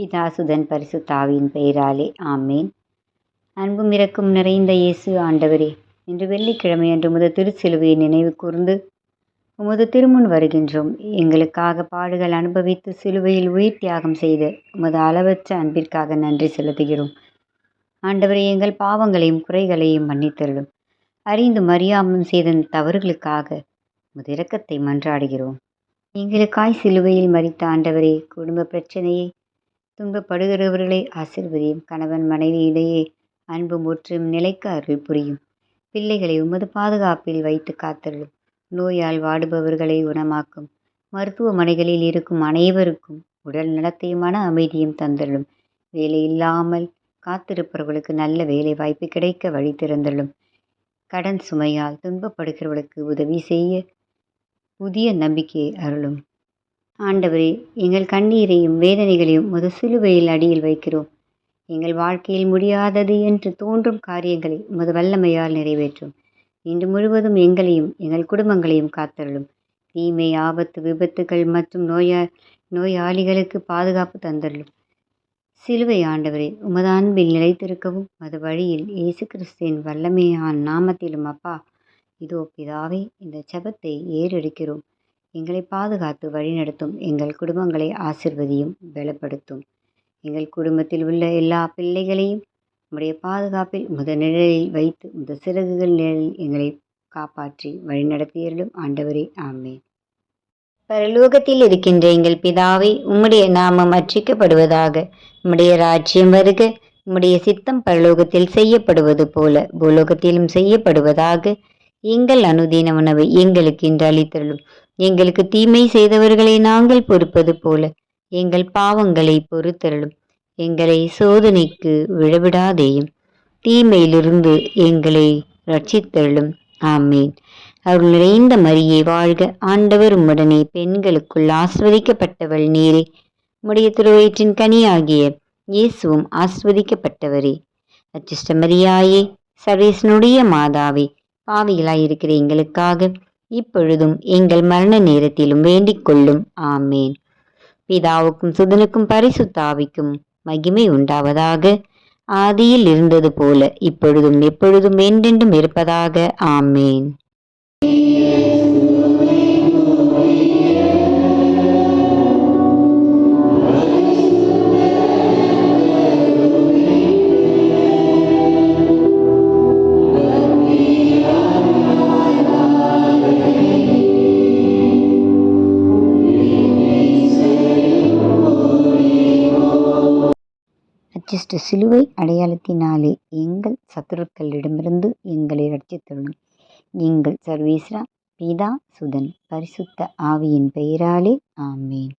பிதாசுதன் பரிசுத்தாவியின் பெயராலே ஆமேன். அன்பும் இரக்கும் நிறைந்த இயேசு ஆண்டவரே, இன்று வெள்ளிக்கிழமை அன்று உமது திருச்சிலுவையை நினைவு கூர்ந்து உமது திருமுன் வருகின்றோம். எங்களுக்காக பாடுகள் அனுபவித்து சிலுவையில் உயிர் தியாகம் செய்த உமது அளவற்ற அன்பிற்காக நன்றி செலுத்துகிறோம். ஆண்டவரே, எங்கள் பாவங்களையும் குறைகளையும் மன்னித்தருளும். அறிந்தும் அறியாமலும் செய்த தவறுகளுக்காக உமது இரக்கத்தை மன்றாடுகிறோம். எங்களுக்காய் சிலுவையில் மரித்த ஆண்டவரே, குடும்ப பிரச்சனையை துன்பப்படுகிறவர்களை ஆசீர்வதியும். கணவன் மனைவி இடையே அன்பும் ஒற்றும் நிலைக்க அருள் புரியும். பிள்ளைகளை உமது பாதுகாப்பில் வைத்து காத்தருளும். நோயால் வாடுபவர்களை குணமாக்கும். மருத்துவமனைகளில் இருக்கும் அனைவருக்கும் உடல் நலத்தையும் மன அமைதியும் தந்தருளும். வேலை இல்லாமல் காத்திருப்பவர்களுக்கு நல்ல வேலை வாய்ப்பு கிடைக்க வழி திறந்தருளும். கடன் சுமையால் துன்பப்படுகிறவர்களுக்கு உதவி செய்ய புதிய நம்பிக்கையை அருளும். ஆண்டவரே, எங்கள் கண்ணீரையும் வேதனைகளையும் உமது சிலுவையில் அடியில் வைக்கிறோம். எங்கள் வாழ்க்கையில் முடியாதது என்று தோன்றும் காரியங்களை உமது வல்லமையால் நிறைவேற்றும். இன்று முழுவதும் எங்களையும் எங்கள் குடும்பங்களையும் காத்தருளும். தீமை, ஆபத்து, விபத்துகள் மற்றும் நோயாளிகளுக்கு பாதுகாப்பு தந்தருளும். சிலுவை ஆண்டவரே, உமது அன்பில் நிலைத்திருக்கவும் அது வழியில் இயேசு கிறிஸ்துவின் வல்லமையான நாமத்திலும் அப்பா, இதோ பிதாவே, இந்த ஜெபத்தை ஏறெடுக்கிறோம். எங்களை பாதுகாத்து வழிநடத்தும். எங்கள் குடும்பங்களை ஆசிர்வதியும், பலப்படுத்தும். எங்கள் குடும்பத்தில் உள்ள எல்லா பிள்ளைகளையும் உம்முடைய பாதுகாப்பில் உமது நிழலில் வைத்து உமது சிறகுகள் நிழலில் எங்களை காப்பாற்றி வழிநடத்தியருளும். ஆண்டவரே, ஆமென். பரலோகத்தில் இருக்கின்ற எங்கள் பிதாவே, உம்முடைய நாமம் அர்ச்சிக்கப்படுவதாக. உம்முடைய ராஜ்யம் வருக. உம்முடைய சித்தம் பரலோகத்தில் செய்யப்படுவது போல பூலோகத்திலும் செய்யப்படுவதாக. எங்கள் அனுதின உணவை எங்களுக்கு இன்று அளித்தருளும். எங்களுக்கு தீமை செய்தவர்களை நாங்கள் பொறுப்பது போல எங்கள் பாவங்களை பொறுத்தருளும். எங்களை சோதனைக்கு விழவிடாதேயும், தீமையிலிருந்து எங்களை ரட்சித்தருளும். ஆமேன். அருள் நிறைந்த மரியே வாழ்க, ஆண்டவர் உம்முடனே, பெண்களுக்குள் ஆஸ்வதிக்கப்பட்டவள் நீரே. உம்முடைய திருவயிற்றின் கனியாகிய இயேசுவும் ஆஸ்வதிக்கப்பட்டவரே. அச்சிஷ்ட மரியாயே, சர்வேசனுடைய மாதாவே, பாவிகளாயிருக்கிற எங்களுக்காக இப்பொழுதும் எங்கள் மரண நேரத்திலும் வேண்டிக் கொள்ளும். ஆமேன். பிதாவுக்கும் சுதனுக்கும் பரிசுத்தாவிக்கும் மகிமை உண்டாவதாக. ஆதியில் இருந்தது போல இப்பொழுதும் எப்பொழுதும் என்றென்றும் இருப்பதாக. ஆமேன். அச்சிஷ்ட சிலுவை அடையாளத்தினாலே எங்கள் சத்துருக்களிடமிருந்து எங்களை ரட்சித்தருளும். எங்கள் சர்வேஸ்வரா, பிதா, சுதன், பரிசுத்த ஆவியின் பெயராலே. ஆமேன்.